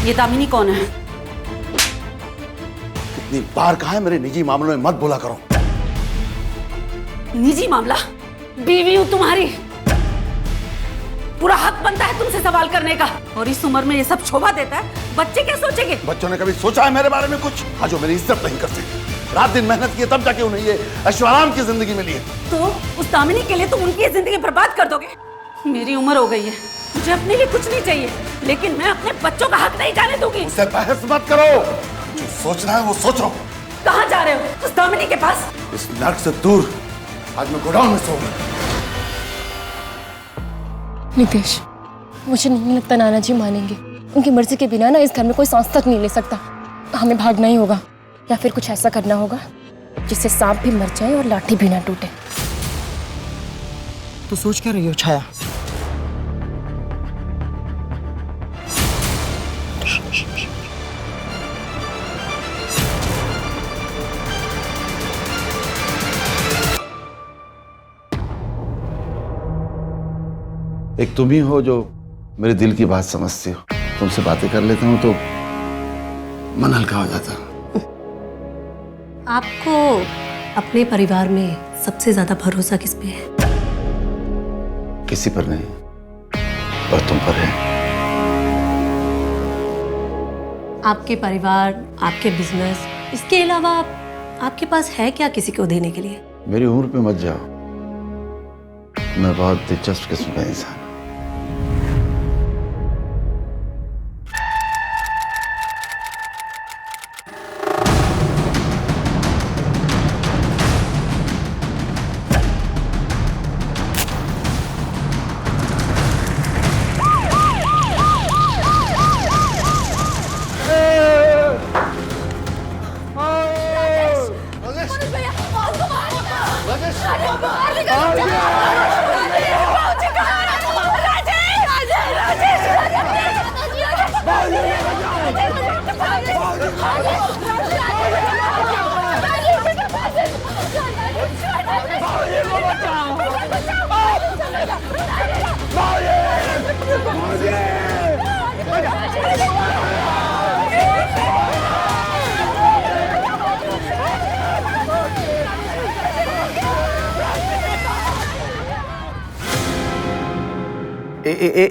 ये दामिनी कौन है? कितनी बार कहा है मेरे निजी मामलों में मत बोला करो। निजी मामला? बीवी हूं तुम्हारी, पूरा हक बनता है तुमसे सवाल करने का। और इस उम्र में ये सब शोभा देता है, बच्चे क्या सोचेंगे? बच्चों ने कभी सोचा है मेरे बारे में कुछ? आज वो मेरी इज्जत नहीं करते, रात दिन मेहनत की तब जाके उन्हें ये ऐशोआराम की जिंदगी मिली है। तो उस दामिनी के लिए तुम उनकी जिंदगी बर्बाद कर दोगे? मेरी उम्र हो गई है, मुझे अपने लिए कुछ नहीं चाहिए, लेकिन मैं अपने बच्चों का हक नहीं जाने दूंगी। उससे बहस मत करो, जो सोचना है वो सोचो। कहाँ जा रहे हो? उस दामिनी के पास? इस नर्क से दूर। आज मैं गोडाउन में सोऊंगा। नितेश, मुझे नहीं लगता नाना जी मानेंगे। उनकी मर्जी के बिना ना इस घर में कोई सांस तक नहीं ले सकता। हमें भागना ही होगा, या फिर कुछ ऐसा करना होगा जिससे सांप भी मर जाए और लाठी भी ना टूटे। तो सोच क्या रही हो छाया? एक तुम ही हो जो मेरे दिल की बात समझती हो। तुमसे बातें कर लेता हूँ तो मन हल्का हो जाता। आपको अपने परिवार में सबसे ज्यादा भरोसा किस पे है? किसी पर नहीं, और तुम पर है। आपके परिवार, आपके बिजनेस, इसके अलावा आपके पास है क्या किसी को देने के लिए? मेरी उम्र पे मत जाओ, मैं बहुत दिलचस्प किस्म का इंसान।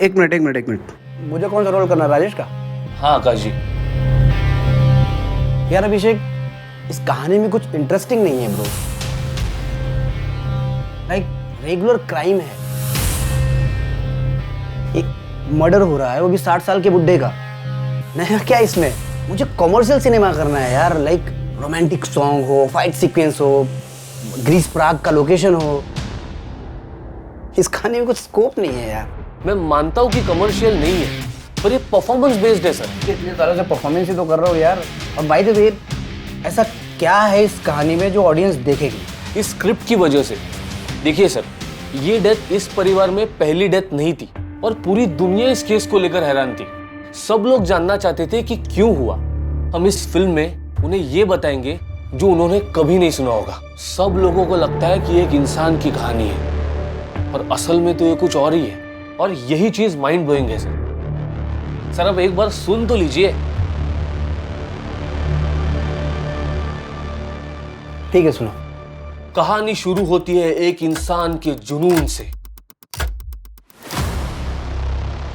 एक मिनट। मुझे कौन सा रोल करना है, राजेश का? हाँ आकाश जी। यार अभिषेक, इस कहानी में कुछ इंटरेस्टिंग नहीं है ब्रो। लाइक रेगुलर क्राइम है, एक मर्डर हो रहा है, वो भी 60 साल के बुड्ढे का। नया क्या इसमें? मुझे कॉमर्शियल सिनेमा करना है यार। लाइक रोमांटिक सॉन्ग हो, फाइट सीक्वेंस हो, ग्रीस प्राग का लोकेशन हो। इस कहानी में कुछ स्कोप नहीं है यार। मैं मानता हूँ कि कमर्शियल नहीं है, पर ये परफॉर्मेंस बेस्ड है सर। इतने सालों से परफॉर्मेंस ही तो कर रहा हूँ यार। और बाय द वे, ऐसा क्या है इस कहानी में जो ऑडियंस देखेगी? इस स्क्रिप्ट की वजह से। देखिए सर, ये डेथ इस परिवार में पहली डेथ नहीं थी, और पूरी दुनिया इस केस को लेकर हैरान थी। सब लोग जानना चाहते थे कि क्यों हुआ। हम इस फिल्म में उन्हें ये बताएंगे जो उन्होंने कभी नहीं सुना होगा। सब लोगों को लगता है कि एक इंसान की कहानी है, और असल में तो ये कुछ और ही है, और यही चीज माइंड ब्लोइंग है सर। सर अब एक बार सुन तो लीजिए। ठीक है, सुनो। कहानी शुरू होती है एक इंसान के जुनून से,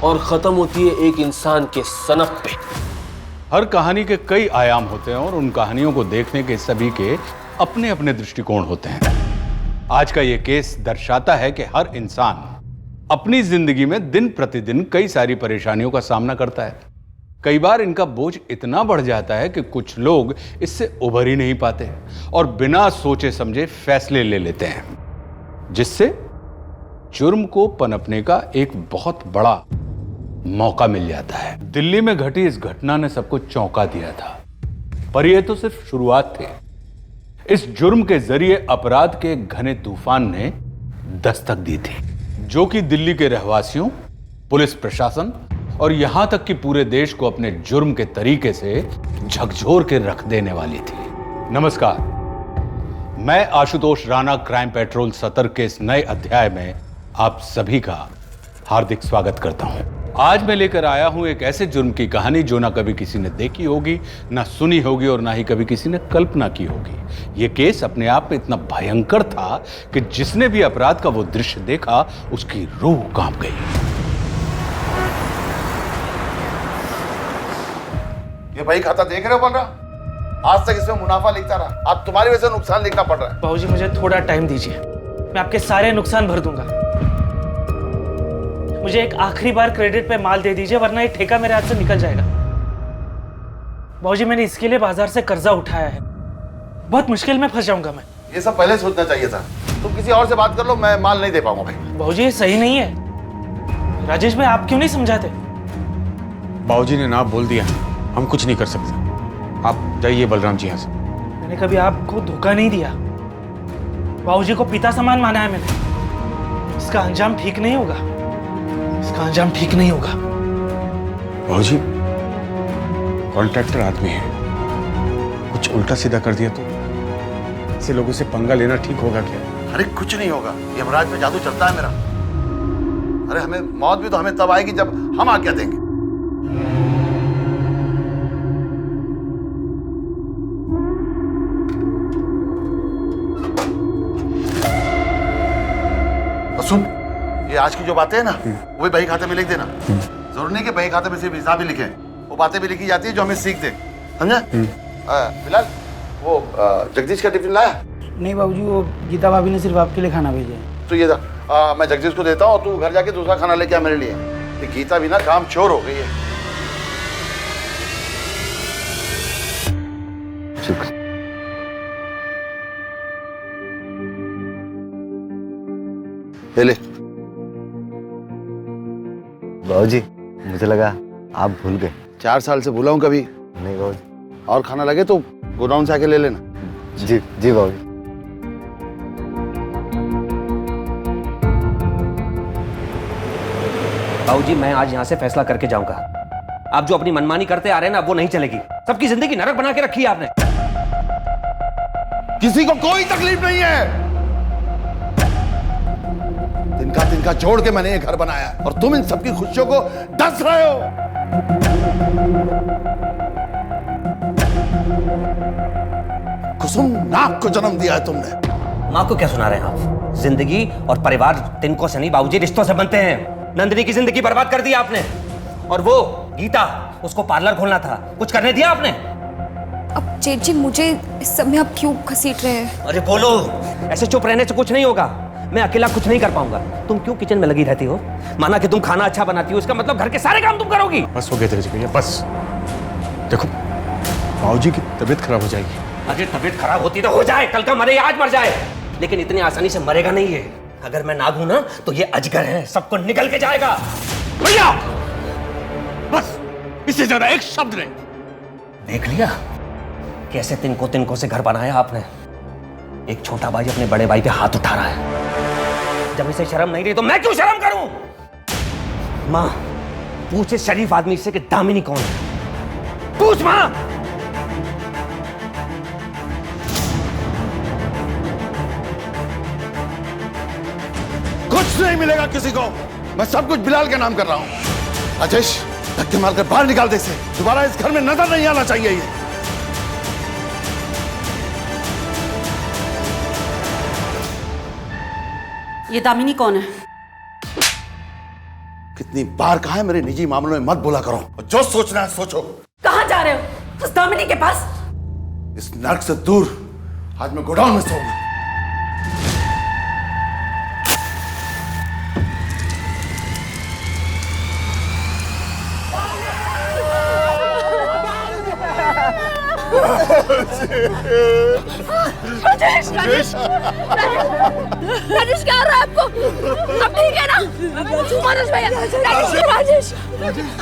और खत्म होती है एक इंसान के सनक पे। हर कहानी के कई आयाम होते हैं, और उन कहानियों को देखने के सभी के अपने अपने दृष्टिकोण होते हैं। आज का ये केस दर्शाता है कि हर इंसान अपनी जिंदगी में दिन प्रतिदिन कई सारी परेशानियों का सामना करता है। कई बार इनका बोझ इतना बढ़ जाता है कि कुछ लोग इससे उभर ही नहीं पाते और बिना सोचे समझे फैसले ले लेते हैं, जिससे जुर्म को पनपने का एक बहुत बड़ा मौका मिल जाता है। दिल्ली में घटी इस घटना ने सबको चौंका दिया था, पर यह तो सिर्फ शुरुआत थी। इस जुर्म के जरिए अपराध के घने तूफान ने दस्तक दी थी, जो कि दिल्ली के रहवासियों, पुलिस प्रशासन और यहां तक कि पूरे देश को अपने जुर्म के तरीके से झकझोर के रख देने वाली थी। नमस्कार, मैं आशुतोष राणा क्राइम पेट्रोल सतर्क के इस नए अध्याय में आप सभी का हार्दिक स्वागत करता हूं। आज मैं लेकर आया हूं एक ऐसे जुर्म की कहानी जो ना कभी किसी ने देखी होगी, ना सुनी होगी और ना ही कभी किसी ने कल्पना की होगी। यह केस अपने आप में इतना भयंकर था कि जिसने भी अपराध का वो दृश्य देखा उसकी रूह कांप गई। ये भाई खाता देख रहे हो बोल रहा, आज तक इसमें मुनाफा लिखता रहा, आज तुम्हारी वजह से नुकसान लिखना पड़ रहा है। बाबूजी मुझे थोड़ा टाइम दीजिए, मैं आपके सारे नुकसान भर दूंगा। मुझे एक आखिरी बार क्रेडिट पे माल दे दीजिए, वरना ये ठेका मेरे हाथ से निकल जाएगा। बाबूजी मैंने इसके लिए बाजार से कर्जा उठाया है, बहुत मुश्किल में फंस जाऊंगा मैं। ये सब पहले सोचना चाहिए था। तुम किसी और से बात कर लो, मैं माल नहीं दे पाऊंगा भाई। बाबूजी ये सही नहीं है। राजेश भाई आप क्यों नहीं समझाते? बाबूजी ने ना बोल दिया, हम कुछ नहीं कर सकते। आप जाइए बलराम जी यहाँ से। मैंने कभी आपको धोखा नहीं दिया, बाबूजी को पिता समान माना है मैंने। इसका अंजाम ठीक नहीं होगा, इसका अंजाम ठीक नहीं होगा। बाबूजी कॉन्ट्रैक्टर आदमी है, कुछ उल्टा सीधा कर दिया तो ऐसे लोगों से पंगा लेना ठीक होगा क्या? अरे कुछ नहीं होगा, यमराज में जादू चलता है मेरा। अरे हमें मौत भी तो हमें तब आएगी जब हम आज्ञा देंगे। सुन, ये आज की जो बातें हैं ना, वही बही खाते में लिख देना। जरूर नहीं कि बही खाते में सिर्फ हिसाब ही लिखे, वो बातें भी लिखी जाती है जो हमें सीख दे, समझा? बिलाल, वो जगदीश का टिफिन लाया? नहीं बाबूजी, वो गीता भाभी ने सिर्फ आपके लिए खाना भेजा है। तो ये मैं जगदीश को देता हूँ, तू घर जाके दूसरा खाना लेके आ मेरे लिए। ये गीता भी ना काम चोर हो गई है। शुक्र। ले बाबूजी मुझे लगा आप भूल गए। 4 साल से भूला हूँ कभी नहीं बाबूजी। और खाना लगे तो गोडाउन से आके ले लेना। जी जी बाबूजी। बाबूजी मैं आज यहाँ से फैसला करके जाऊंगा। आप जो अपनी मनमानी करते आ रहे हैं ना, वो नहीं चलेगी। सबकी जिंदगी नरक बना के रखी है आपने। किसी को कोई तकलीफ नहीं है। तिनका जोड़ के मैंने ये घर बनाया और तुम इन सबकी खुशियों को डस रहे हो। कुसुम नाग को जन्म दिया है तुमने। माँ को क्या सुना रहे हैं आप? जिंदगी और परिवार तिनको से नहीं बाबूजी, रिश्तों से बनते हैं। नंदिनी की जिंदगी बर्बाद कर दी आपने। और वो गीता, उसको पार्लर खोलना था, कुछ करने दिया आपने? अब जेठ जी मुझे इस समय आप क्यों घसीट रहे हैं? अरे बोलो, ऐसे चुप रहने से कुछ नहीं होगा। मैं अकेला कुछ नहीं कर पाऊंगा। तुम क्यों किचन में लगी रहती हो? माना कि तुम खाना अच्छा बनाती हो, इसका मतलब घर के सारे काम तुम करोगी। बस हो गया तेरे भैया, बस। देखो बाबूजी की तबीयत खराब हो जाएगी। अरे तबीयत खराब होती तो हो जाए, कल का मरे आज मर जाए, लेकिन इतनी आसानी से मरेगा नहीं है। अगर मैं नाग हूं ना तो ये अजगर है, सबको निकल के जाएगा। भैया बस, इससे ज्यादा एक शब्द नहीं। देख लिया कैसे तिनको से घर बनाया आपने। एक छोटा भाई अपने बड़े भाई पे हाथ उठा रहा है। जब इसे शर्म नहीं रही तो मैं क्यों शर्म करूं? मां पूछे शरीफ आदमी से कि दामिनी कौन है। पूछ मां। कुछ नहीं मिलेगा किसी को। मैं सब कुछ बिलाल के नाम कर रहा हूं। राजेश, धक्के मारकर बाहर निकाल दे इसे। दोबारा इस घर में नजर नहीं आना चाहिए ये। ये दामिनी कौन है? कितनी बार कहा है मेरे निजी मामलों में मत बोला करो। और जो सोचना है सोचो। कहाँ जा रहे हो? उस दामिनी के पास? इस नर्क से दूर आज मैं गोडाउन में सोऊंगा। राजेश राजेश राजेश क्या हो रहा है आपको? सब ठीक है ना? मनोज भैया, राजेश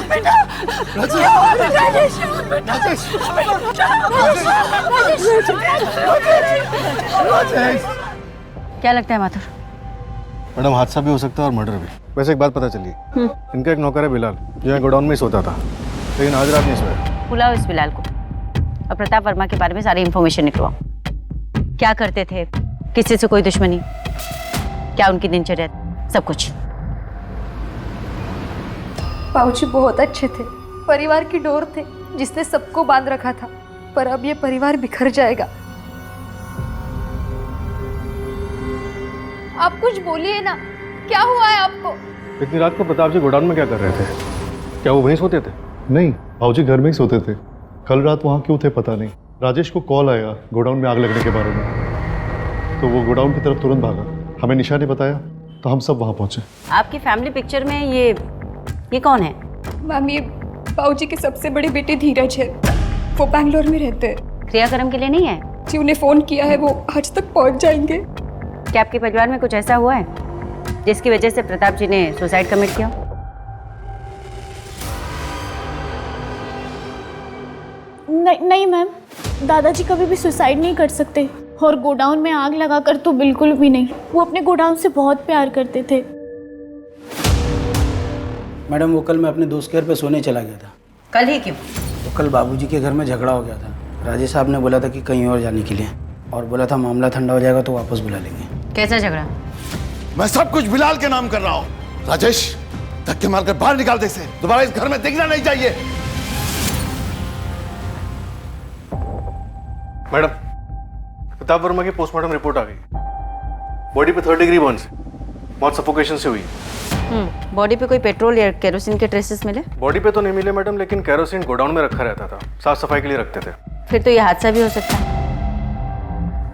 बेटा, राजेश क्या लगता है माथुर? मैडम हादसा भी हो सकता है और मर्डर भी। वैसे एक बात पता चली, इनका एक नौकर है बिलाल, जो यहाँ गोडाउन में ही सोता था, लेकिन आज रात नहीं सोया। बुलाओ इस बिलाल को और प्रताप वर्मा के बारे में सारी इंफॉर्मेशन निकलवाओ। क्या करते थे, किसी से कोई दुश्मनी, क्या उनकी दिनचर्या, सब कुछ। बाबूजी बहुत अच्छे थे, परिवार की डोर थे जिसने सबको बांध रखा था, पर अब ये परिवार बिखर जाएगा। आप कुछ बोलिए ना, क्या हुआ है आपको? इतनी रात को प्रताप जी गोडाउन में क्या कर रहे थे? क्या वो वहीं सोते थे? नहीं, भाऊजी घर में ही सोते थे। कल रात वहाँ क्यों थे पता नहीं। राजेश को कॉल आया गोडाउन में आग लगने के बारे में, तो वो गोडाउन की तरफ तुरंत भागा। हमें निशा ने बताया तो हम सब वहाँ पहुँचे। आपकी फैमिली पिक्चर में ये कौन है? मैम, ये बाबूजी के सबसे बड़े बेटे धीरज है, वो बैंगलोर में रहते हैं। क्रियाक्रम के लिए नहीं है? जी, उन्हें फोन किया है, वो आज तक पहुँच जाएंगे। क्या आपके परिवार में कुछ ऐसा हुआ है जिसकी वजह से प्रताप जी ने सुसाइड कमिट किया? नहीं मैम, दादाजी कभी भी सुसाइड नहीं कर सकते, और गोडाउन में आग लगाकर तो बिल्कुल भी नहीं। वो अपने गोडाउन से बहुत प्यार करते थे। मैडम, वो कल मैं अपने दोस्त के घर पे सोने चला गया था। कल ही क्यों? तो कल बाबूजी के घर में झगड़ा हो गया था। राजेश साहब ने बोला था कि कहीं और जाने के लिए, और बोला था मामला ठंडा हो जाएगा तो वापस बुला लेंगे। कैसा झगड़ा? मैं सब कुछ बिलाल के नाम कर रहा हूँ। राजेश, धक्के मारकर बाहर निकाल दे इसे, दोबारा इस घर में दिखना नहीं चाहिए। मैडम, प्रताप वर्मा की पोस्टमार्टम रिपोर्ट आ गई। बॉडी पे 3rd डिग्री बर्न्स, मौत सफोकेशन से हुई। बॉडी पे कोई पेट्रोल या केरोसिन के ट्रेसेस मिले? बॉडी पे तो नहीं मिले मैडम, लेकिन केरोसिन गोडाउन में रखा रहता था, साफ सफाई के लिए रखते थे। फिर तो ये हादसा भी हो सकता है।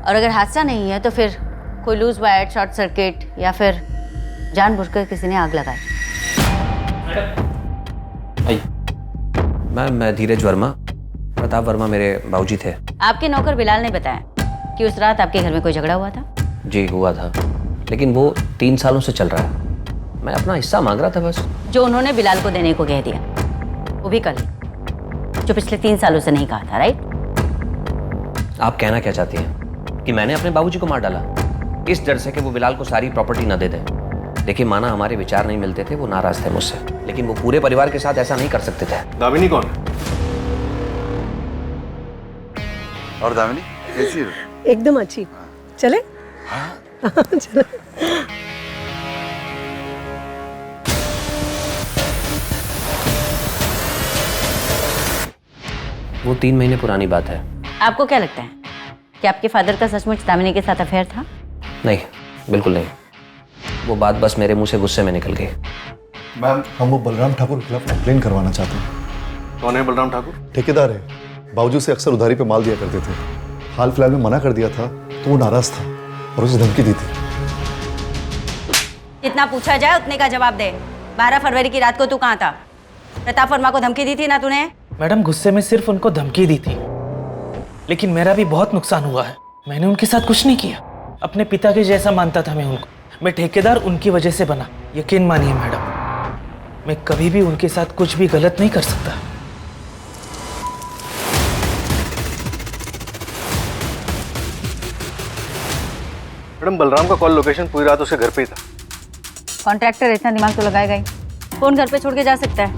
और अगर हादसा नहीं है तो फिर कोई लूज वायर, शॉर्ट सर्किट, या फिर जानबूझकर किसी ने आग लगाई। मैम, मैं धीरज वर्मा, प्रताप वर्मा मेरे बाबूजी थे। आपके नौकर बिलाल ने बताया कि उस रात आपके घर में कोई झगड़ा हुआ था? जी हुआ था, लेकिन वो 3 सालों से चल रहा है। मैं अपना हिस्सा मांग रहा था बस। जो उन्होंने बिलाल को देने को कह दिया, वो भी कल, जो पिछले 3 सालों से नहीं कहा था, राइट? आप कहना क्या चाहती हैं कि मैंने अपने बाबूजी को मार डाला इस डर से कि वो बिलाल को सारी प्रॉपर्टी ना दे दें? देखिए माना, हमारे विचार नहीं मिलते थे, वो नाराज थे मुझसे, लेकिन वो पूरे परिवार के साथ ऐसा नहीं कर सकते थे। दामिनी कौन है? और दामिनी कैसी हो? एकदम अच्छी। चले? चलो। वो 3 महीने पुरानी बात है। आपको क्या लगता है कि आपके फादर का सचमुच दामिनी के साथ अफेयर था? नहीं, बिल्कुल नहीं। वो बात बस मेरे मुंह से गुस्से में निकल गई। मैम, हम वो बलराम ठाकुर के खिलाफ कंप्लेन करवाना चाहते हैं। कौन है बलराम ठाकुर? ठेकेदार है, बाबूजी से अक्सर उधारी पे माल दिया करते थे। हाल फिलहाल में मना कर दिया था तो वो नाराज था और उसे धमकी दी थी। जितना पूछा जाए उतने का जवाब दे। 12 फरवरी की रात को तू कहाँ था? प्रताप वर्मा को धमकी दी थी ना तूने? मैडम, गुस्से में सिर्फ उनको धमकी दी थी, लेकिन मेरा भी बहुत नुकसान हुआ है। मैंने उनके साथ कुछ नहीं किया। अपने पिता के जैसा मानता था मैं उनको। मैं ठेकेदार उनकी वजह से बना। यकीन मानिए मैडम, मैं कभी भी उनके साथ कुछ भी गलत नहीं कर सकता। मैडम, बलराम का कॉल लोकेशन पूरी रात उसके घर पे ही था। कॉन्ट्रैक्टर इतना दिमाग तो लगाएगा ही। कौन घर पे छोड़ के जा सकता है?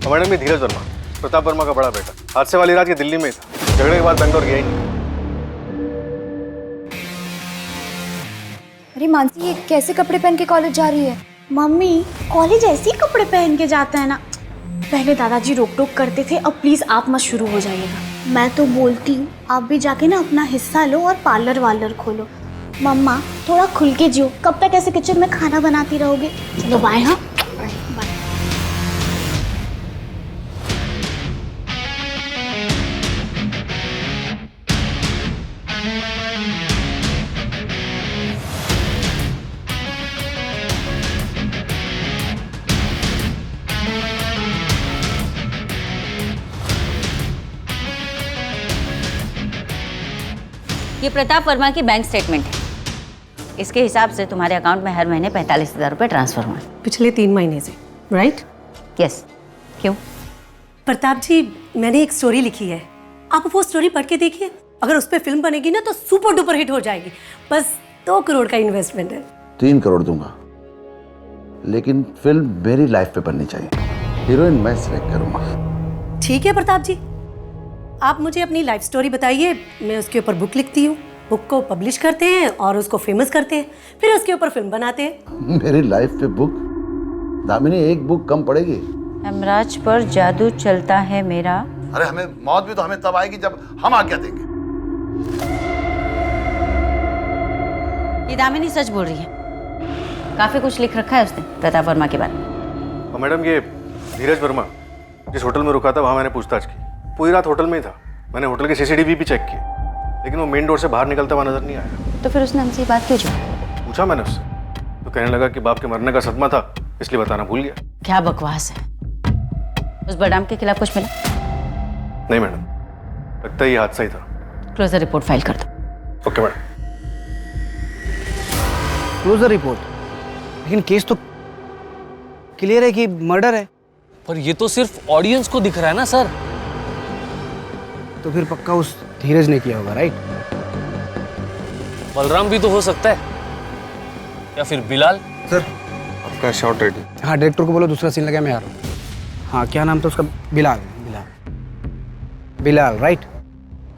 तो मैडम, ये धीरज वर्मा, प्रताप वर्मा का बड़ा बेटा, हादसे वाली रात ये दिल्ली में ही था। झगड़े के बाद बैंगलोर गया ही नहीं। अरे मानसी, ये कैसे कपड़े पहन के कॉलेज जा रही है? मम्मी, कॉलेज ऐसे ही कपड़े पहन के जाते हैं ना। पहले दादाजी रोक टोक करते थे, अब प्लीज आप मत शुरू हो जाइएगा। मैं तो बोलती हूँ आप भी जाके ना अपना हिस्सा लो और पार्लर वार्लर खोलो। मम्मा, थोड़ा खुल के जियो, कब तक ऐसे किचन में खाना बनाती रहोगे? चलो बाय। हाँ बाय। ये प्रताप वर्मा की बैंक स्टेटमेंट है। इसके हिसाब से तुम्हारे अकाउंट में हर महीने 45,000 रुपये ट्रांसफर हुए पिछले 3 महीने से, राइट? यस। क्यों? प्रताप जी, मैंने एक स्टोरी लिखी है, आप वो स्टोरी पढ़ के देखिए। अगर उस पर फिल्म बनेगी ना तो सुपर डुपर हिट हो जाएगी। बस 2 करोड़ का इन्वेस्टमेंट है। 3 करोड़ दूंगा, लेकिन फिल्म मेरी लाइफ पे बननी चाहिए। हीरोइन मैं सिलेक्ट करूंगा। ठीक है प्रताप जी, आप मुझे अपनी लाइफ स्टोरी बताइए, मैं उसके ऊपर बुक लिखती हूँ। बुक को पब्लिश करते हैं और उसको फेमस करते हैं, फिर उसके ऊपर फिल्म बनाते हैं। मेरी लाइफ पे बुक? दामिनी, एक बुक कम पड़ेगी। हेमराज पर जादू चलता है मेरा। अरे हमें मौत भी तो हमें तब आएगी जब हम आज्ञा देंगे। ये दामिनी सच बोल रही है, काफी कुछ लिख रखा है उसने प्रताप वर्मा के बारे में। और मैडम ये धीरज वर्मा जिस होटल में रुका था वहाँ मैंने पूछताछ की, पूरी रात होटल में ही था। मैंने होटल के सीसीटीवी भी चेक किए, लेकिन वो मेन डोर से बाहर निकलता हुआ नजर नहीं आया। तो फिर उसने हमसे ये बात क्यों छुपाई? पूछा मैंने उससे, तो कहने लगा कि बाप के मरने का सदमा था इसलिए बताना भूल गया। क्या बकवास है। उस बड़ाम के खिलाफ कुछ मिला? नहीं मैडम, लगता है ये हादसा ही था। क्लोजर रिपोर्ट फाइल कर दो। Okay madam. Closure report? लेकिन केस तो क्लियर है कि मर्डर है। पर ये तो सिर्फ ऑडियंस को दिख रहा है ना सर। तो फिर पक्का उस धीरज ने किया होगा, राइट? बलराम भी तो हो सकता है, या फिर बिलाल। सर आपका शॉट रेडी। हाँ, डायरेक्टर को बोलो दूसरा सीन लगा, मैं आ रहा हूँ। हाँ, क्या नाम था उसका? बिलाल। बिलाल, राइट?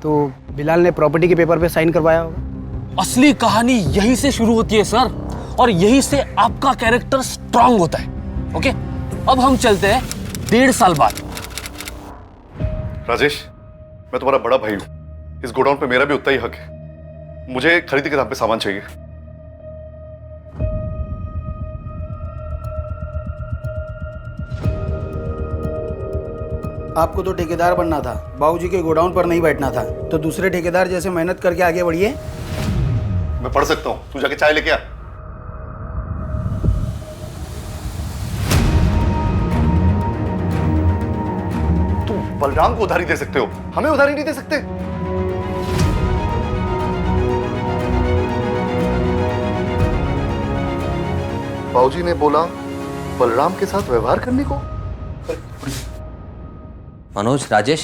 तो बिलाल ने प्रॉपर्टी के पेपर पे साइन करवाया होगा। असली कहानी यहीं से शुरू होती है सर, और यहीं से आपका कैरेक्टर स्ट्रांग होता है। ओके, अब हम चलते हैं 1.5 साल बाद। राजेश, मैं तुम्हारा बड़ा भाई हूँ, इस गोडाउन पे मेरा भी उतना ही हक है। मुझे खरीदी के दाम पे सामान चाहिए। आपको तो ठेकेदार बनना था, बाबूजी के गोडाउन पर नहीं बैठना था। तो दूसरे ठेकेदार जैसे मेहनत करके आगे बढ़िए। मैं पढ़ सकता हूँ, तू जाके चाय लेके आ। तू बलराम को उधारी दे सकते हो, हमें उधारी नहीं दे सकते। बाबूजी ने बोला बलराम के साथ व्यवहार करने को। मनोज, राजेश,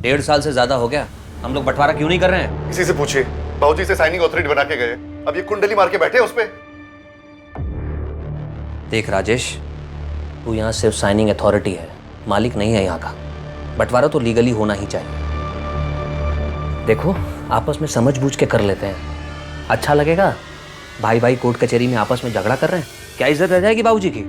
1.5 साल से ज्यादा हो गया, हम लोग बंटवारा क्यों नहीं कर रहे हैं? किसी से पूछिए, बाबूजी से साइनिंग अथॉरिटी बना के गए, अब ये कुंडली मार के बैठे उस पे। देख राजेश, तू यहाँ सिर्फ साइनिंग अथॉरिटी है, मालिक नहीं है यहाँ का। बंटवारा तो लीगली होना ही चाहिए। देखो, आपस में समझ बूझ के कर लेते हैं, अच्छा लगेगा। भाई भाई कोर्ट कचहरी में आपस में झगड़ा कर रहे हैं, क्या इज्जत रह जाएगी बाबूजी की?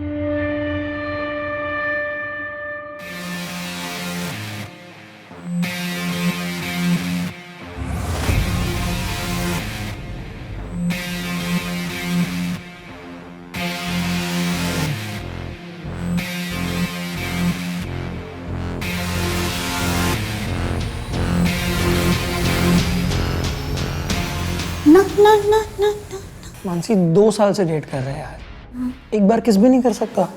ना ना ना ना ना। मानसी 2 साल से डेट कर रहे हैं यार, एक बार किस भी नहीं कर सकता?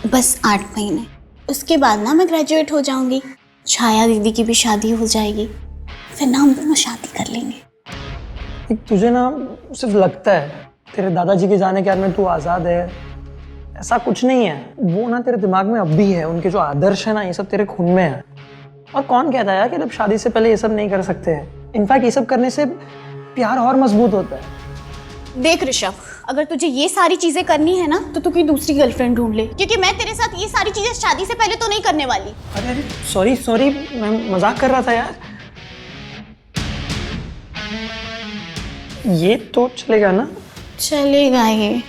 बस 8 महीने, उसके बाद ना मैं ग्रेजुएट हो जाऊंगी, छाया दीदी की भी शादी हो जाएगी, फिर ना हम दोनों शादी कर लेंगे। तुझे ना सिर्फ लगता है तेरे दादाजी के जाने के बाद में तू आज़ाद है, ऐसा कुछ नहीं है। वो ना तेरे दिमाग में अब भी है, उनके जो आदर्श है ना, ये सब तेरे खून में है। और कौन कहता है कि जब शादी से पहले ये सब नहीं कर सकते हैं? इनफैक्ट ये सब करने से प्यार और मजबूत होता है। देख ऋषभ, अगर तुझे ये सारी चीजें करनी है ना तो तू कोई दूसरी गर्लफ्रेंड ढूंढ ले, क्योंकि मैं तेरे साथ ये सारी चीजें शादी से पहले तो नहीं करने वाली। अरे सॉरी सॉरी, मैं मजाक कर रहा था यार। ये तो चलेगा ना? चलेगा ये।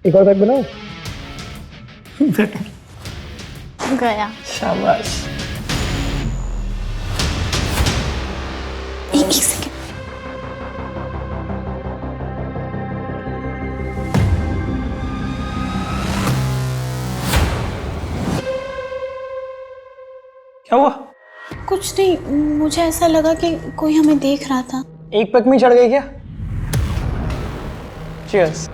एक और बैग बनाओ। गया। शाबाश। एक सेकंड। क्या हुआ? कुछ नहीं, मुझे ऐसा लगा कि कोई हमें देख रहा था। एक पग में चढ़ गई क्या? चीयर्स।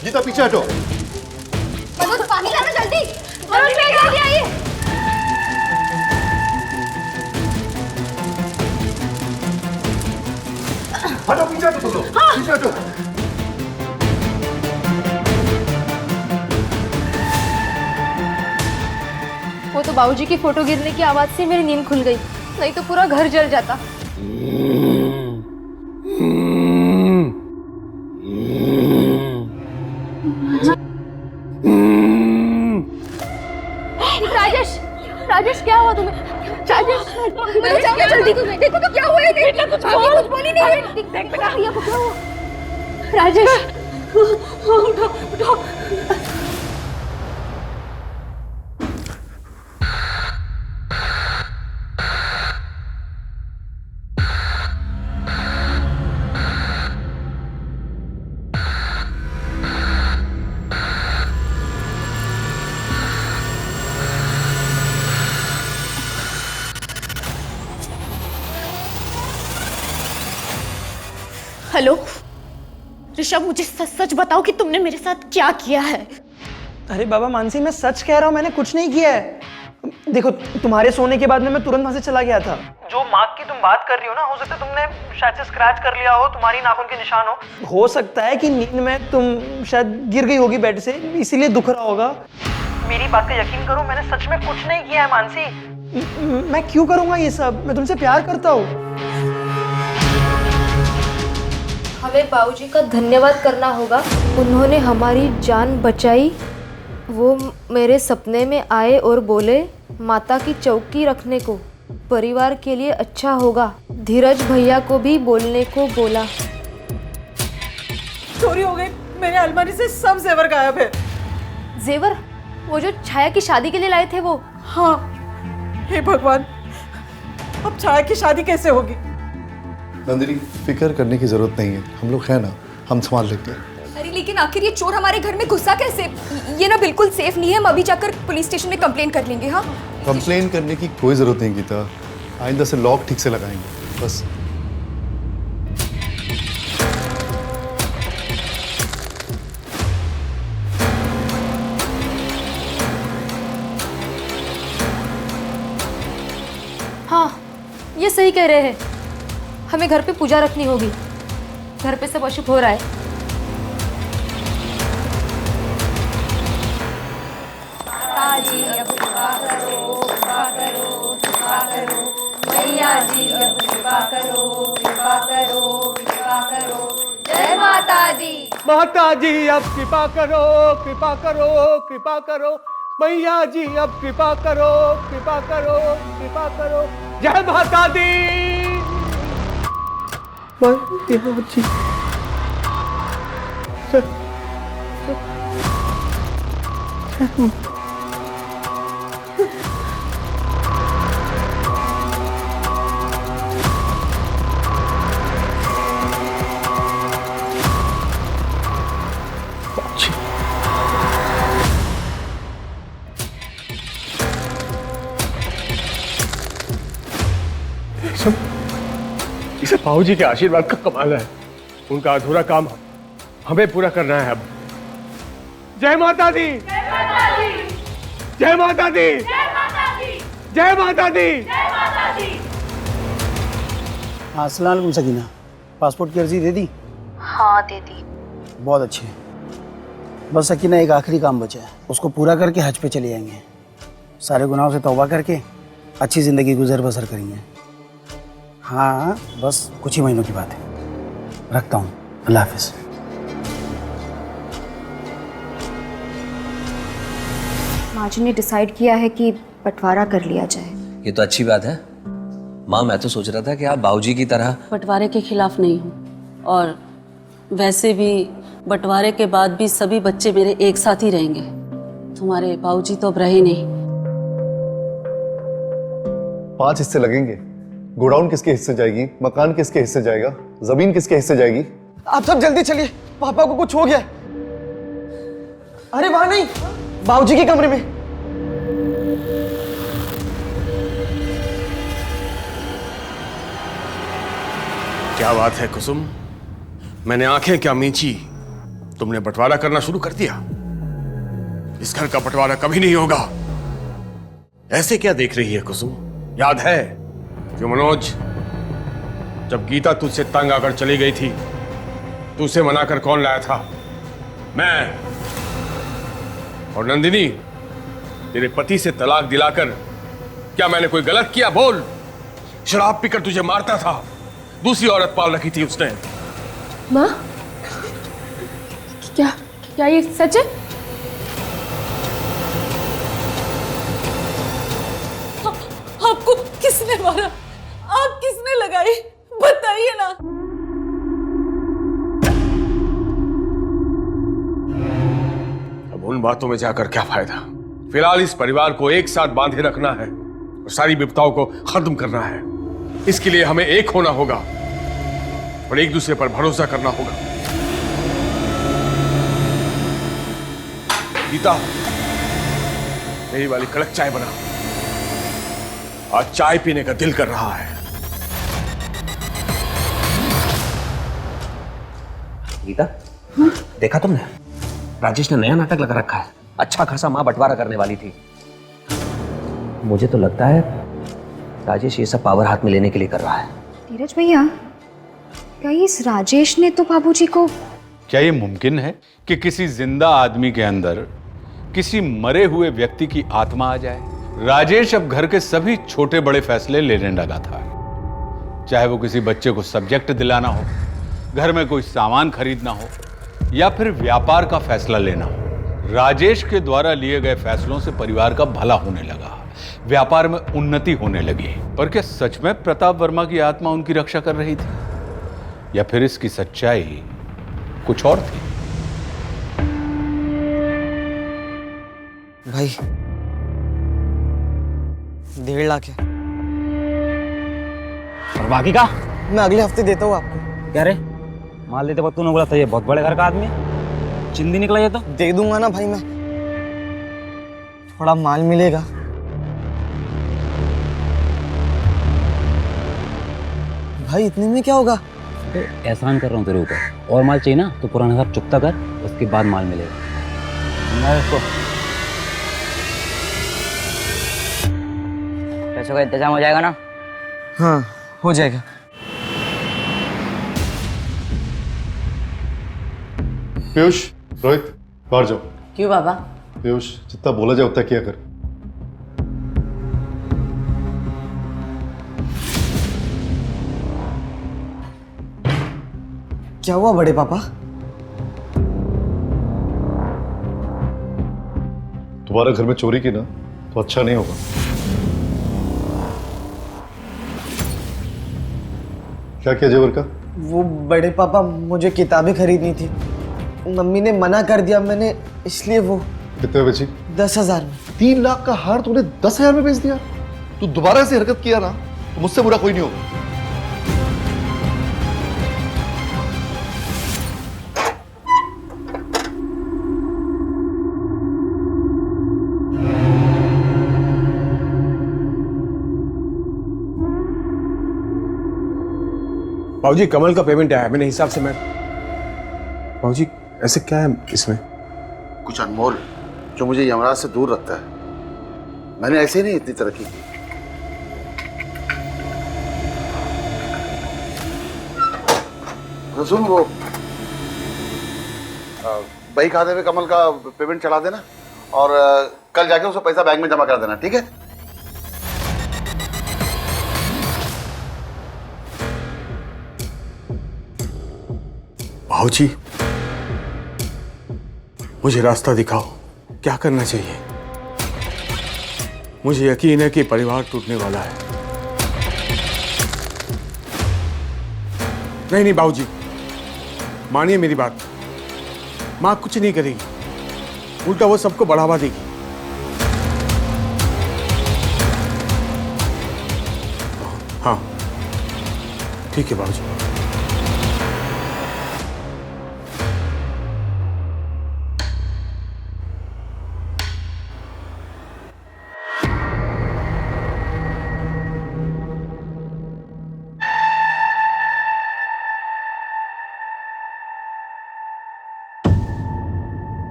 गीता पीछे हटो। वो तो बाबूजी की फोटो गिरने की आवाज से मेरी नींद खुल गई, नहीं तो पूरा घर जल जाता। राजेश, राजेश क्या हुआ तुम्हें? राजेश, जल्दी देखो तो क्या हुआ है? बेटा कुछ बोली नहीं है। देख बेटा भैया को क्या हुआ? राजेश, उठो उठो। हेलो ऋषभ, मुझे सच सच बताओ कि तुमने मेरे साथ क्या किया है। अरे बाबा मानसी, मैं सच कह रहा हूँ, मैंने कुछ नहीं किया है। देखो, तुम्हारे सोने के बाद में मैं तुरंत वहां से चला गया था। जो मार्क की तुम बात कर रही हो ना, हो सकता है तुमने शायद से स्क्रैच कर लिया हो, तुम्हारी नाखून के निशान हो सकता है कि नींद में तुम शायद गिर गई होगी बेड से, इसीलिए दुख रहा होगा। मेरी बात का यकीन करो, मैंने सच में कुछ नहीं किया है मानसी। मैं क्यों करूंगा ये सब? मैं तुमसे प्यार करता हूँ। हमें बाबूजी का धन्यवाद करना होगा, उन्होंने हमारी जान बचाई। वो मेरे सपने में आए और बोले माता की चौकी रखने को, परिवार के लिए अच्छा होगा। धीरज भैया को भी बोलने को बोला। चोरी हो गई, मेरे अलमारी से सब जेवर गायब है। जेवर? वो जो छाया की शादी के लिए लाए थे वो? हाँ। हे भगवान, अब छाया की शादी कैसे होगी? नंदिनी, फिक्र करने की जरूरत नहीं है, हम लोग हैं ना, हम संभाल लेंगे। अरे लेकिन आखिर ये चोर हमारे घर में घुसा कैसे? ये ना बिल्कुल सेफ नहीं है, हम अभी जाकर पुलिस स्टेशन में कंप्लेन कर लेंगे। हाँ, कंप्लेन करने की कोई जरूरत नहीं गीता, आइंदा से लॉक ठीक से लगाएंगे बस। हाँ, ये सही कह रहे हैं, हमें घर पे पूजा रखनी होगी। घर पे सब अशुभ हो रहा है। जी अब कृपा करो, कृपा करो, कृपा करो। मैया जी अब कृपा करो, कृपा करो, कृपा करो। जय माता दी। माता जी अब कृपा करो, कृपा करो, कृपा करो। मैया जी अब कृपा करो, कृपा करो, कृपा करो। जय माता दी। मैया जी। इसे बाबूजी के आशीर्वाद का कमाल है। उनका अधूरा काम हमें पूरा करना है अब। जय माता दी। जय माता दी। जय माता दी। जय माता दी। हाँ, अस्सलाम वालेकुम सकीना, पासपोर्ट की अर्जी दे दी? हाँ दे दी। बहुत अच्छे। बस सकीना, एक आखिरी काम बचा है, उसको पूरा करके हज पे चले जाएंगे। सारे गुनाहों से तौबा करके अच्छी ज़िंदगी गुजर बसर करेंगे। हाँ, बस कुछ ही महीनों की बात है। रखता हूँ, अल्लाह हाफिज़। माँ जी ने डिसाइड किया है कि बंटवारा कर लिया जाए। ये तो अच्छी बात है माँ। मैं तो सोच रहा था कि आप बाबूजी की तरह। बंटवारे के खिलाफ नहीं हूँ, और वैसे भी बंटवारे के बाद भी सभी बच्चे मेरे एक साथ ही रहेंगे। तुम्हारे बाबूजी तो अब रहे नहीं। 5 हिस्से लगेंगे। गोडाउन किसके हिस्से जाएगी, मकान किसके हिस्से जाएगा, जमीन किसके हिस्से जाएगी? आप सब जल्दी चलिए, पापा को कुछ हो गया। अरे वहां नहीं, बाबूजी के कमरे में। क्या बात है कुसुम, मैंने आंखें क्या मींची, तुमने बंटवारा करना शुरू कर दिया। इस घर का बंटवारा कभी नहीं होगा। ऐसे क्या देख रही है कुसुम? याद है कि मनोज, जब गीता तुझसे तंग आकर चली गई थी, तुझसे मनाकर कौन लाया था? मैं। और नंदिनी, तेरे पति से तलाक दिलाकर क्या मैंने कोई गलत किया? बोल। शराब पीकर तुझे मारता था, दूसरी औरत पाल रखी थी उसने। माँ, क्या क्या ये सच है? आपको किसने मारा? आग किसने लगाई? बताइए ना। अब उन बातों में जाकर क्या फायदा? फिलहाल इस परिवार को एक साथ बांधे रखना है और सारी विपदाओं को खत्म करना है। इसके लिए हमें एक होना होगा और एक दूसरे पर भरोसा करना होगा। गीता, मेरी वाली कड़क चाय बना, आज चाय पीने का दिल कर रहा है। गीता, देखा तुमने? राजेश ने नया नाटक लगा रखा है। अच्छा खासा मां बंटवारा करने वाली थी। मुझे तो लगता है राजेश ये सब पावर हाथ में लेने के लिए कर रहा है। धीरज भैया, क्या इस राजेश ने तो बाबूजी को... क्या ये मुमकिन है कि किसी जिंदा आदमी के अंदर किसी मरे हुए व्यक्ति की आत्मा आ जाए? राजेश अब घर के सभी छोटे बड़े फैसले लेने लगा था, चाहे वो किसी बच्चे को सब्जेक्ट दिलाना हो, घर में कोई सामान खरीदना हो या फिर व्यापार का फैसला लेना हो। राजेश के द्वारा लिए गए फैसलों से परिवार का भला होने लगा, व्यापार में उन्नति होने लगी। पर क्या सच में प्रताप वर्मा की आत्मा उनकी रक्षा कर रही थी, या फिर इसकी सच्चाई कुछ और थी? भाई 1.5 लाख है। और बाकी का मैं अगले हफ्ते देता हूँ आपको। क्या रे, माल देते वक्त तूने बोला था ये बहुत बड़े घर का आदमी है, चिंदी निकला ये तो। दे दूंगा ना भाई, मैं थोड़ा माल मिलेगा। भाई इतने में क्या होगा? तो एहसान कर रहा हूँ तेरे ऊपर, और माल चाहिए ना तो पुराना हिसाब चुकता कर, उसके बाद माल मिलेगा। इसको पैसों का इंतजाम हो जाएगा ना? हाँ हो जाएगा। पीयूष, रोहित, बाहर जाओ। क्यों बाबा? पीयूष, जितना बोला जाए उतना किया कर। क्या हुआ बड़े पापा? तुम्हारे घर में चोरी की ना तो अच्छा नहीं होगा। क्या किया जेवर का? वो बड़े पापा, मुझे किताबें खरीदनी थी, मम्मी ने मना कर दिया, मैंने इसलिए वो... कितने बेची? 10,000 में। 3 लाख का हार तूने 10,000 में बेच दिया? तू दोबारा ऐसी हरकत किया ना तो मुझसे बुरा कोई नहीं होगा। बाबूजी, कमल का पेमेंट आया है, मैंने हिसाब से मैं... बाबूजी ऐसे क्या है इसमें? कुछ अनमोल जो मुझे यमराज से दूर रखता है। मैंने ऐसे नहीं इतनी तरक्की की। तो सुन, वो बही खाते में कमल का पेमेंट चढ़ा देना और कल जाके उसको पैसा बैंक में जमा कर देना, ठीक है? भाऊजी, मुझे रास्ता दिखाओ, क्या करना चाहिए? मुझे यकीन है कि परिवार टूटने वाला है। नहीं बाबूजी, मानिए मेरी बात, माँ कुछ नहीं करेगी, उल्टा वो सबको बढ़ावा देगी। हाँ ठीक है बाबूजी।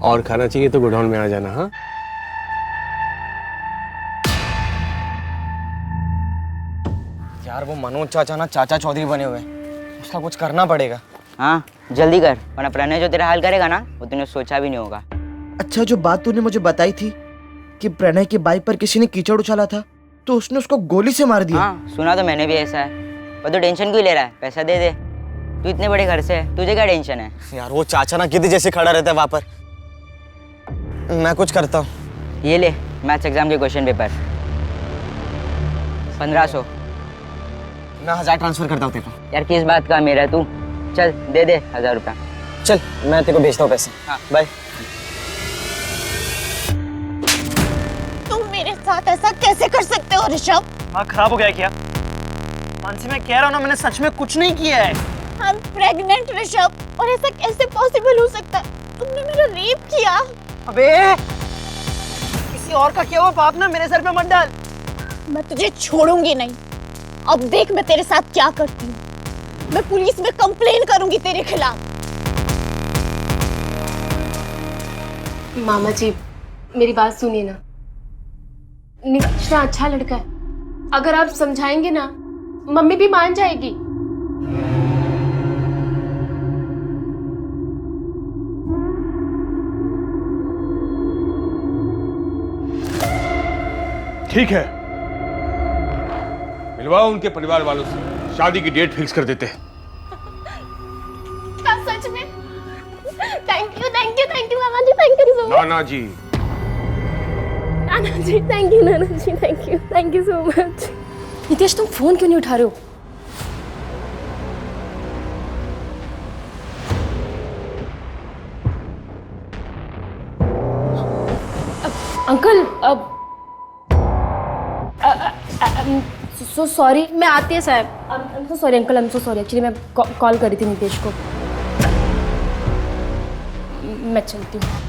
और खाना चाहिए तो गोडाउन में आ जाना। हाँ यार, वो मनोज चाचा ना चाचा चौधरी बने हुए हैं, उसका कुछ करना पड़ेगा। हाँ जल्दी कर, वरना प्रणय जो तेरा हाल करेगा ना वो तूने सोचा भी नहीं होगा। अच्छा, जो बात तूने मुझे बताई थी कि प्रणय की बाइक पर किसी ने कीचड़ उछाला था तो उसने उसको गोली से मार दिया। हाँ, सुना तो मैंने भी ऐसा है। पर तू टेंशन क्यों ले रहा है? पैसा दे दे, तू इतने बड़े घर से है, तुझे क्या टेंशन है? यार वो चाचा ना गिद्ध जैसे खड़ा रहता है वहां पर। मैं कुछ करता हूँ। ये ले मैथ्स एग्जाम के क्वेश्चन पेपर, 1500। मैं 1000 ट्रांसफर करता हूँ तेरे को। यार किस बात का मेरा तू, चल दे दे 1000 रुपया। चल मैं तेरे को भेजता हूँ पैसे। हाँ बाय। तुम मेरे साथ ऐसा कैसे कर सकते हो ऋषभ? दिमाग खराब हो गया क्या? मानसी मैं कह रहा हूँ ना, मैंने सच में कुछ नहीं किया है। I'm pregnant ऋषभ, और ऐसा कैसे पॉसिबल हो सकता है? तुमने मेरा रेप किया। अबे किसी और का किया हुआ पाप ना मेरे सर पे मत डाल। मैं तुझे छोड़ूंगी नहीं। अब देख मैं तेरे साथ क्या करती हूँ। मैं पुलिस में कंप्लेन करूंगी तेरे खिलाफ। मामा जी मेरी बात सुनिए ना, निकिता अच्छा लड़का है, अगर आप समझाएंगे ना मम्मी भी मान जाएगी। ठीक है, मिलवाओ उनके परिवार वालों से, शादी की डेट फिक्स कर देते हैं। क्या सच में? थैंक यू मामा जी, थैंक यू सो मच। नाना जी, नाना जी थैंक यू, नाना जी thank you so much. Nitesh तुम फोन क्यों नहीं उठा रहे हो? अंकल अब सो सॉरी, मैं आती है साहब। I am so sorry uncle, I am so sorry. Actually मैं कॉल करी थी नितेश को। मैं चलती हूँ।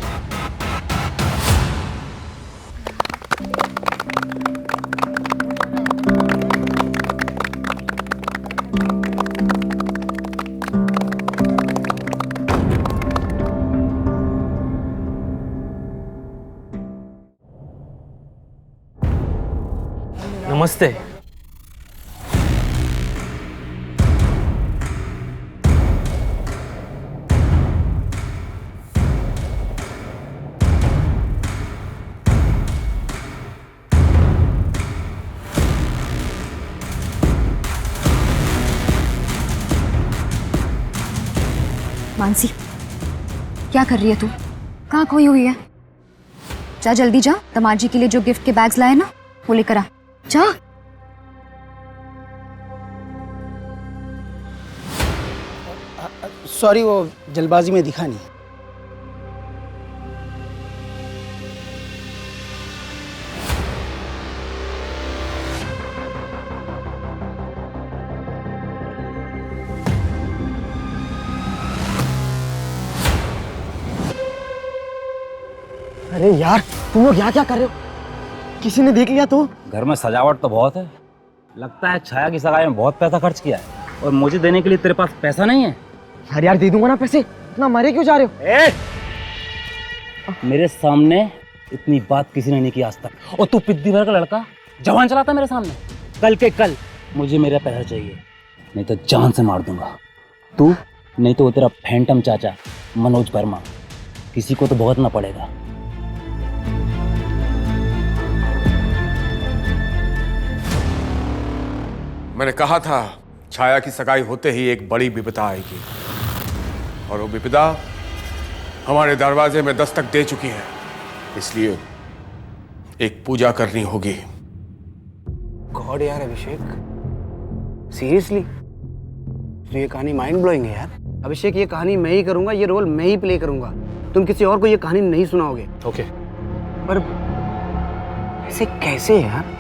नमस्ते। मानसी क्या कर रही है तू? कहाँ खोई हुई है? जा जल्दी जा, दामाद जी के लिए जो गिफ्ट के बैग्स लाए ना वो लेकर आ। जा। सॉरी वो जल्दबाजी में दिखा नहीं। अरे यार तुम लोग यहाँ क्या कर रहे हो? किसी ने देख लिया तो? घर में सजावट तो बहुत है, लगता है छाया की सगाई में बहुत पैसा खर्च किया है, और मुझे देने के लिए तेरे पास पैसा नहीं है। अरे यार दे दूंगा ना पैसे, इतना मारे क्यों जा रहे हो? मेरे सामने इतनी बात किसी ने नहीं की आज तक, और तू पिद्दी भर का लड़का जवान चलाता मेरे सामने। कल के कल मुझे मेरा पैसा चाहिए, नहीं तो जान से मार दूंगा। तू नहीं तो वो तेरा फैंटम चाचा मनोज वर्मा, किसी को तो भुगतना पड़ेगा। मैंने कहा था छाया की सगाई होते ही एक बड़ी विपदा आएगी, और वो विपदा हमारे दरवाजे में दस्तक दे चुकी है। इसलिए एक पूजा करनी होगी। गॉड यार अभिषेक, सीरियसली तो ये कहानी माइंड ब्लोइंग है यार। अभिषेक ये कहानी मैं ही करूंगा, ये रोल मैं ही प्ले करूंगा, तुम किसी और को ये कहानी नहीं सुनाओगे। ओके। पर ऐसे कैसे यार?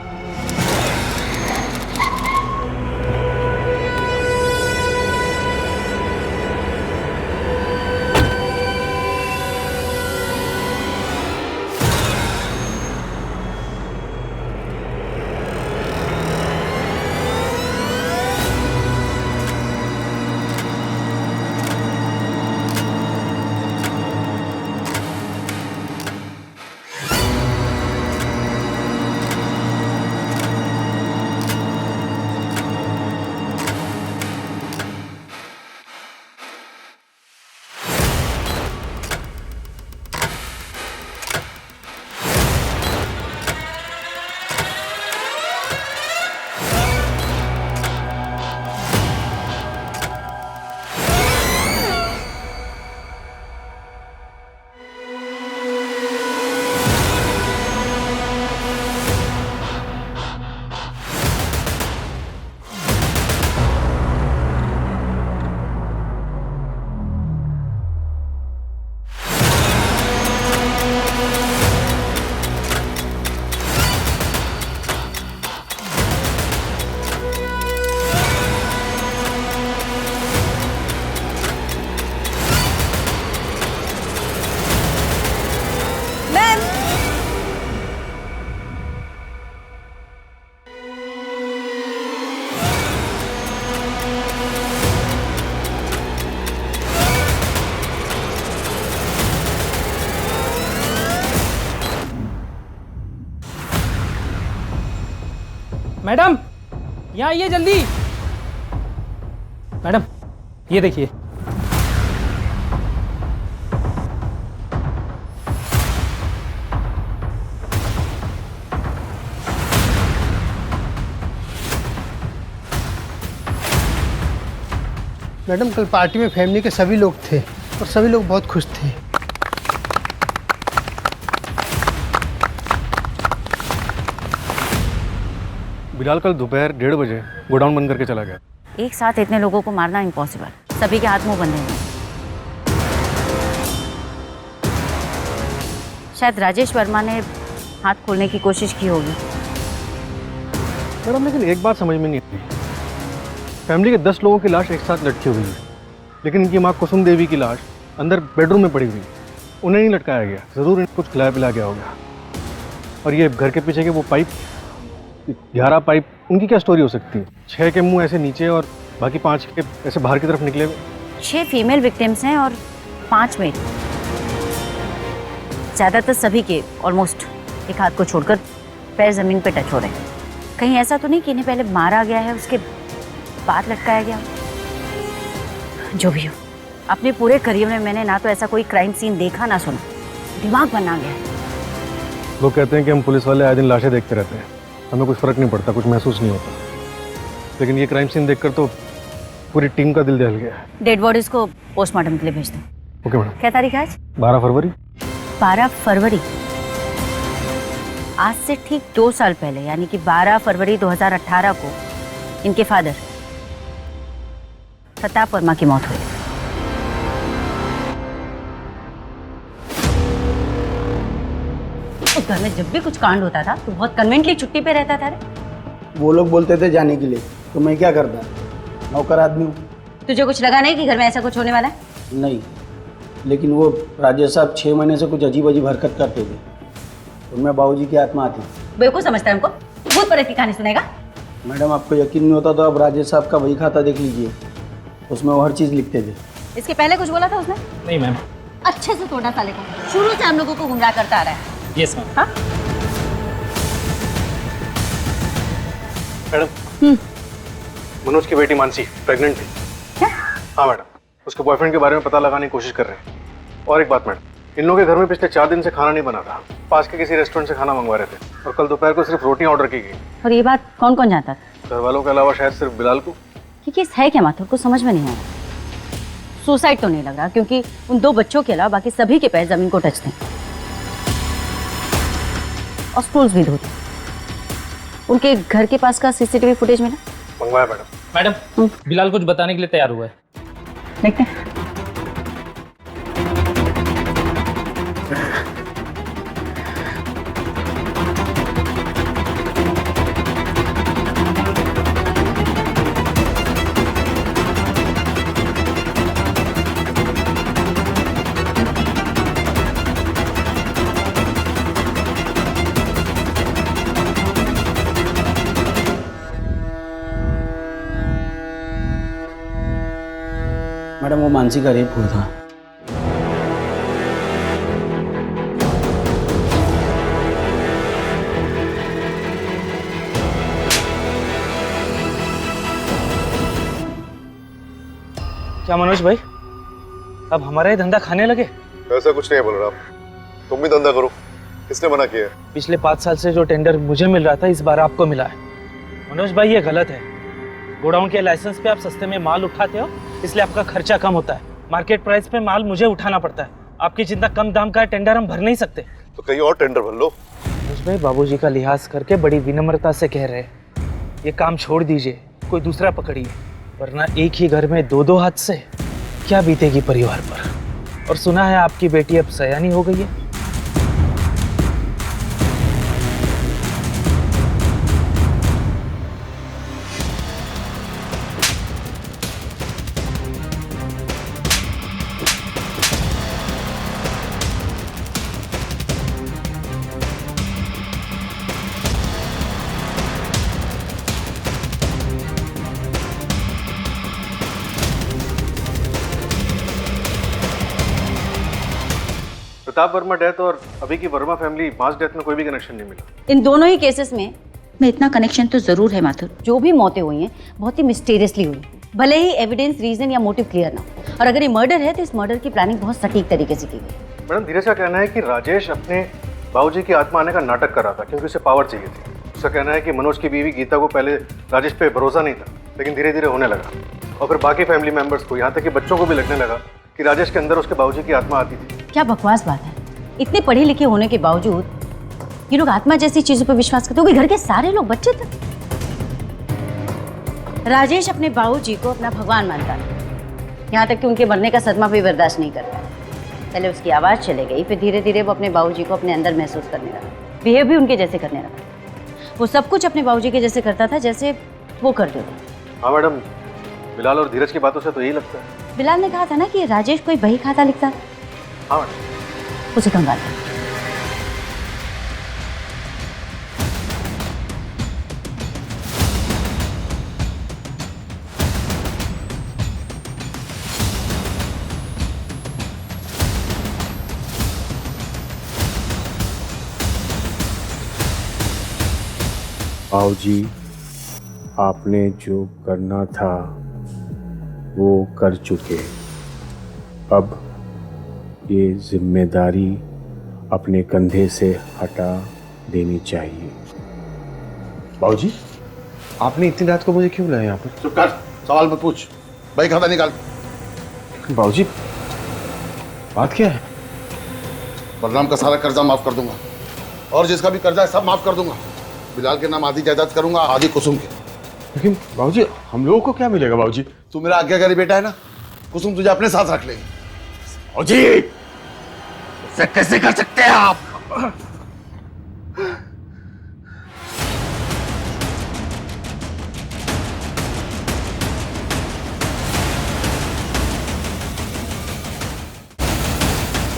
मैडम यहाँ आइए जल्दी। मैडम ये देखिए। मैडम कल पार्टी में फैमिली के सभी लोग थे और सभी लोग बहुत खुश थे। बिलाल कल दोपहर 1:30 बजे गोडाउन बंद करके चला गया। एक साथ इतने लोगों को मारना इम्पॉसिबल, सभी के हाथ मुंह बंधे हैं। शायद राजेश वर्मा ने हाथ खोलने की कोशिश की होगी। मैडम लेकिन एक बात समझ में नहीं आई, फैमिली के 10 लोगों की लाश एक साथ लटकी हुई है, लेकिन इनकी माँ कुसुम देवी की लाश अंदर बेडरूम में पड़ी हुई है। उन्हें नहीं लटकाया गया, ज़रूर इन्हें कुछ खिलाया पिलाया गया होगा। और ये घर के पीछे के वो पाइप, 11 पाइप, उनकी क्या स्टोरी हो सकती है? 6 के मुंह ऐसे नीचे और बाकी 5 के ऐसे बाहर की तरफ निकले हुए। 6 फीमेल विक्टिम्स हैं और 5 मेल। ज़्यादातर सभी के ऑलमोस्ट एक हाथ को छोड़कर पैर ज़मीन पे टच हो रहे हैं। कहीं ऐसा तो नहीं कि इन्हें पहले मारा गया है उसके बाद लटकाया गया? जो भी हो, अपने पूरे करियर में मैंने ना तो ऐसा कोई क्राइम सीन देखा ना सुना। दिमाग बना गया है। लोग कहते हैं कि हम पुलिस वाले आए दिन लाशें देखते रहते हैं, हमें कुछ फर्क नहीं पड़ता, कुछ महसूस नहीं होता, लेकिन ये क्राइम सीन देखकर तो पूरी टीम का दिल दहल गया। डेड बॉडीज को पोस्टमार्टम के लिए भेज दो। Okay madam. क्या तारीख है आज? 12 फरवरी। 12 फरवरी। आज से ठीक 2 साल पहले यानी कि 12 फरवरी 2018 को इनके फादर प्रताप वर्मा की मौत हुई। उस घर में जब भी कुछ कांड होता था तो बहुत कन्वेंटली छुट्टी पे रहता था रे। वो लोग बोलते थे जाने के लिए, तो मैं क्या करता, नौकर आदमी हूँ। तुझे कुछ लगा नहीं कि घर में ऐसा कुछ होने वाला है? नहीं, लेकिन वो राजेश साहब 6 महीने से कुछ अजीब अजीब हरकत करते थे, उनमें बाबूजी की आत्मा आती। बेवकूफ समझता है हमको? भूत प्रेत की कहानी सुनेगा? मैडम आपको यकीन नहीं होता तो आप राजेश साहब का वही खाता देख लीजिए, उसमें वो हर चीज़ लिखते थे। इसके पहले कुछ बोला था उसने? नहीं मैम। अच्छे से तोड़ा साले को, शुरू से हम लोगों को गुमराह करता आ रहा है। Yes ma'am. हाँ? मैडम मनोज की बेटी मानसी प्रेग्नेंट थी। क्या? हाँ मैडम, उसके बॉयफ्रेंड के बारे में पता लगाने की कोशिश कर रहे हैं। और एक बात मैडम, इन लोगों के घर में पिछले 4 दिन से खाना नहीं बना था, पास के किसी रेस्टोरेंट से खाना मंगवा रहे थे और कल दोपहर को सिर्फ रोटियां ऑर्डर की गई। और ये बात कौन कौन जानता था? घर वालों के अलावा शायद सिर्फ बिलाल को। ये केस है क्या माथुर को समझ में नहीं आया। सुसाइड तो नहीं लग रहा क्योंकि उन 2 बच्चों के अलावा बाकी सभी के पैर जमीन को टच थे और स्टूल्स भी धोते। उनके घर के पास का सीसीटीवी फुटेज मिला? मंगवाया मैडम। मैडम बिलाल कुछ बताने के लिए तैयार हुआ है। देखते हैं। मैडम वो मानसी का रेप हुआ था। क्या मनोज भाई, अब हमारा ही धंधा खाने लगे? ऐसा कुछ नहीं है बलराम, तुम भी धंधा करो, किसने मना किया? पिछले 5 साल से जो टेंडर मुझे मिल रहा था इस बार आपको मिला है। मनोज भाई ये गलत है। गोडाउन के लाइसेंस पे आप सस्ते में माल उठाते हो, इसलिए आपका खर्चा कम होता है। मार्केट प्राइस पे माल मुझे उठाना पड़ता है। आपकी जितना कम दाम का टेंडर हम भर नहीं सकते। तो कहीं और टेंडर भर लो। मनोज भाई बाबूजी का लिहाज करके बड़ी विनम्रता से कह रहे हैं, ये काम छोड़ दीजिए, कोई दूसरा पकड़िए, वरना एक ही घर में 2-2 हाथ से क्या बीतेगी परिवार पर। और सुना है आपकी बेटी अब सयानी हो गई है। प्रताप वर्मा डेथ और अभी की वर्मा फैमिली मास डेथ में कोई भी कनेक्शन नहीं मिला। इन दोनों ही केसेस में में इतना कनेक्शन तो जरूर है माथुर। जो भी मौतें हुई हैं बहुत ही मिस्टीरियसली हुई, भले ही एविडेंस, रीजन या मोटिव क्लियर ना हो। और अगर ये मर्डर है तो इस मर्डर की प्लानिंग बहुत सटीक तरीके से की गई। मैडम धीरज का कहना है कि राजेश अपने बाबूजी की आत्मा आने का नाटक कर रहा था क्योंकि उसे पावर चाहिए थी। उसका कहना है कि मनोज की बीवी गीता को पहले राजेश पे भरोसा नहीं था, लेकिन धीरे धीरे होने लगा, और फिर बाकी फैमिली मेंबर्स को, यहाँ तक कि बच्चों को भी लगने लगा कि राजेश के अंदर उसके बाबूजी की आत्मा आती थी। क्या बकवास बात है, इतने पढ़े लिखे होने के बावजूद ये लोग आत्मा जैसी चीजों पर विश्वास करते हो। घर के सारे लोग बच्चे थे। राजेश अपने बाबूजी को अपना भगवान मानता है, यहाँ तक कि उनके मरने का सदमा भी बर्दाश्त नहीं करता। पहले उसकी आवाज़ चले गई, फिर धीरे धीरे वो अपने बाबूजी को अपने अंदर महसूस करने लगा, बिहेव भी उनके जैसे करने लगा। वो सब कुछ अपने बाबूजी के जैसे करता था जैसे वो करते थे। हाँ मैडम, बिलाल और धीरज की बातों से तो यही लगता है। बिलाल ने कहा था ना कि राजेश कोई बही खाता लिखता। हाँ मैडम। उसे कंगाल कर। बाबूजी, आपने जो करना था वो कर चुके। अब ये जिम्मेदारी अपने कंधे से हटा देनी चाहिए। बाबूजी, आपने इतनी रात को मुझे क्यों बुलाया यहाँ पर? चुप कर, सवाल मत पूछ। भाई खाता निकाल। बाबूजी, बात क्या है? बलराम का सारा कर्जा माफ कर दूंगा, और जिसका भी कर्जा है सब माफ कर दूंगा। बिलाल के नाम आधी जायदाद करूंगा, आधी कुसुम के। लेकिन बाबूजी, हम लोगों को क्या मिलेगा? बाबूजी, तू मेरा आज्ञाकारी बेटा है ना, कुसुम तुझे अपने साथ रख लेगी। बाबूजी, ऐसे कैसे कर सकते हैं आप?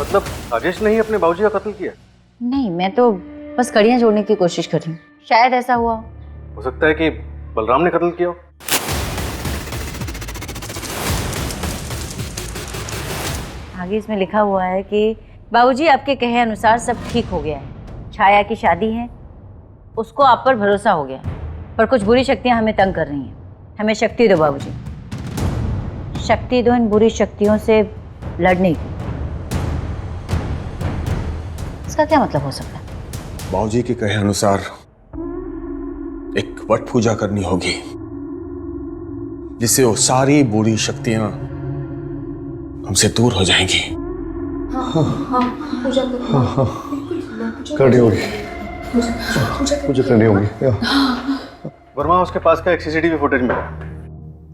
मतलब राजेश ने ही अपने बाबूजी का कत्ल किया? नहीं, मैं तो बस कड़ियां जोड़ने की कोशिश कर रही हूँ। शायद ऐसा हुआ हो सकता है कि बलराम ने कत्ल किया हो। आगे इसमें लिखा हुआ है कि बाबूजी आपके कहे अनुसार सब ठीक हो गया है। छाया की शादी है, उसको आप पर भरोसा हो गया, पर कुछ बुरी शक्तियां हमें तंग कर रही हैं। हमें शक्ति दो बाबूजी, शक्ति दो इन बुरी शक्तियों से लड़ने की। इसका क्या मतलब हो सकता है? बाबूजी के कहे अनुसार एक वट पूजा करनी होगी, जिससे वो सारी बुरी शक्तियां हमसे दूर हो जाएंगी। पूजा करनी होगी, मुझे करनी होगी। वर्मा, उसके पास का एक सीसीटीवी फुटेज मिला।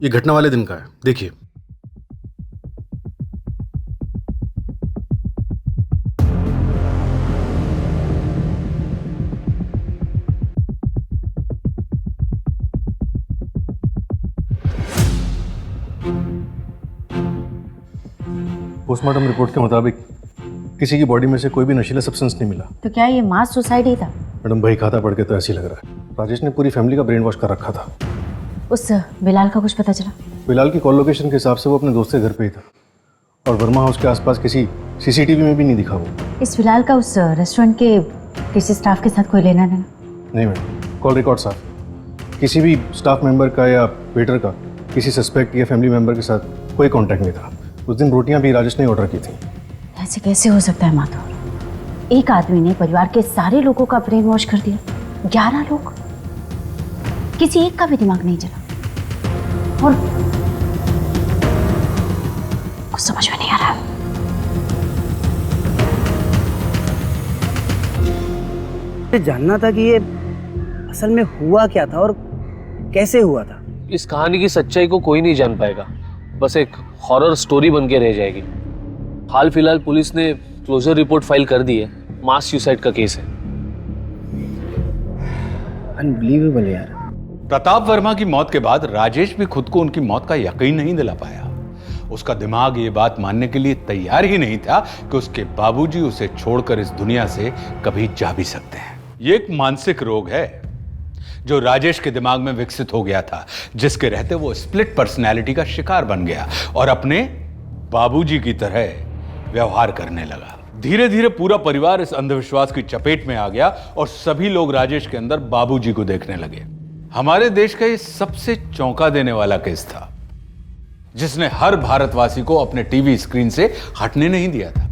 ये घटना वाले दिन का है, देखिए। पोस्टमार्टम रिपोर्ट के मुताबिक किसी की बॉडी में से कोई भी नशीला सब्सटेंस नहीं मिला। तो क्या ये मास सुसाइड ही था? मैडम, भाई खाता पढ़ के तो ऐसे ही लग रहा है। राजेश ने पूरी फैमिली का ब्रेन वॉश कर रखा था। उस बिलाल का कुछ पता चला? बिलाल की कॉल लोकेशन के हिसाब से वो अपने दोस्त के घर पे ही था, और वर्मा हाउस के आसपास किसी सीसीटीवी में भी नहीं दिखा वो। इस बिलाल का उस रेस्टोरेंट के किसी स्टाफ के साथ कोई लेना देना? नहीं मैडम, कॉल रिकॉर्ड साफ। किसी भी स्टाफ मेंबर का या वेटर का किसी सस्पेक्ट या फैमिली मेंबर के साथ कोई कॉन्टैक्ट नहीं था। उस दिन रोटियां भी राजेश ने ऑर्डर की थी। ऐसे कैसे हो सकता है माधुर? एक आदमी ने परिवार के सारे लोगों का ब्रेन वॉश कर दिया। 11 लोग, किसी एक का भी दिमाग नहीं चला। और कुछ समझ में नहीं आ रहा। जानना था कि ये असल में हुआ क्या था और कैसे हुआ था। इस कहानी की सच्चाई को कोई नहीं जान पाएगा, बस एक हॉरर स्टोरी बन के रह जाएगी। हाल फिलहाल पुलिस ने क्लोजर रिपोर्ट फाइल कर दी है। मास सुसाइड का केस है। अनबिलीवेबल यार। प्रताप वर्मा की मौत के बाद राजेश भी खुद को उनकी मौत का यकीन नहीं दिला पाया। उसका दिमाग ये बात मानने के लिए तैयार ही नहीं था कि उसके बाबूजी उसे छोड़कर इस दुनिया से कभी जा भी सकते हैं। ये एक मानसिक रोग है जो राजेश के दिमाग में विकसित हो गया था, जिसके रहते वो स्प्लिट पर्सनैलिटी का शिकार बन गया और अपने बाबूजी की तरह व्यवहार करने लगा। धीरे धीरे पूरा परिवार इस अंधविश्वास की चपेट में आ गया और सभी लोग राजेश के अंदर बाबूजी को देखने लगे। हमारे देश का ये सबसे चौंका देने वाला केस था, जिसने हर भारतवासी को अपने टीवी स्क्रीन से हटने नहीं दिया था।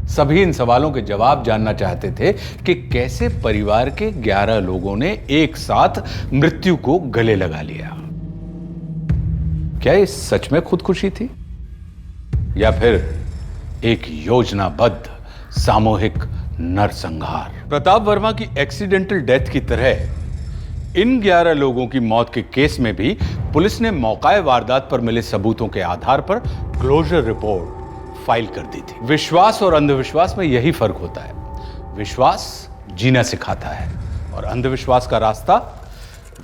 सभी इन सवालों के जवाब जानना चाहते थे कि कैसे परिवार के 11 लोगों ने एक साथ मृत्यु को गले लगा लिया। क्या ये सच में खुदकुशी थी या फिर एक योजनाबद्ध सामूहिक नरसंहार? प्रताप वर्मा की एक्सीडेंटल डेथ की तरह इन 11 लोगों की मौत के केस में भी पुलिस ने मौकाए वारदात पर मिले सबूतों के आधार पर क्लोजर रिपोर्ट फाइल कर दी थी। विश्वास और अंधविश्वास में यही फर्क होता है। विश्वास जीना सिखाता है और अंधविश्वास का रास्ता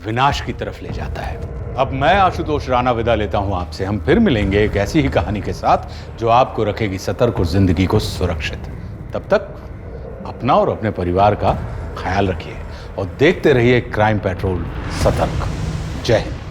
विनाश की तरफ ले जाता है। अब मैं आशुतोष राणा विदा लेता हूं आपसे। हम फिर मिलेंगे एक ऐसी ही कहानी के साथ जो आपको रखेगी सतर्क और जिंदगी को सुरक्षित। तब तक अपना और अपने परिवार का ख्याल रखिए और देखते रहिए क्राइम पेट्रोल सतर्क। जय हिंद।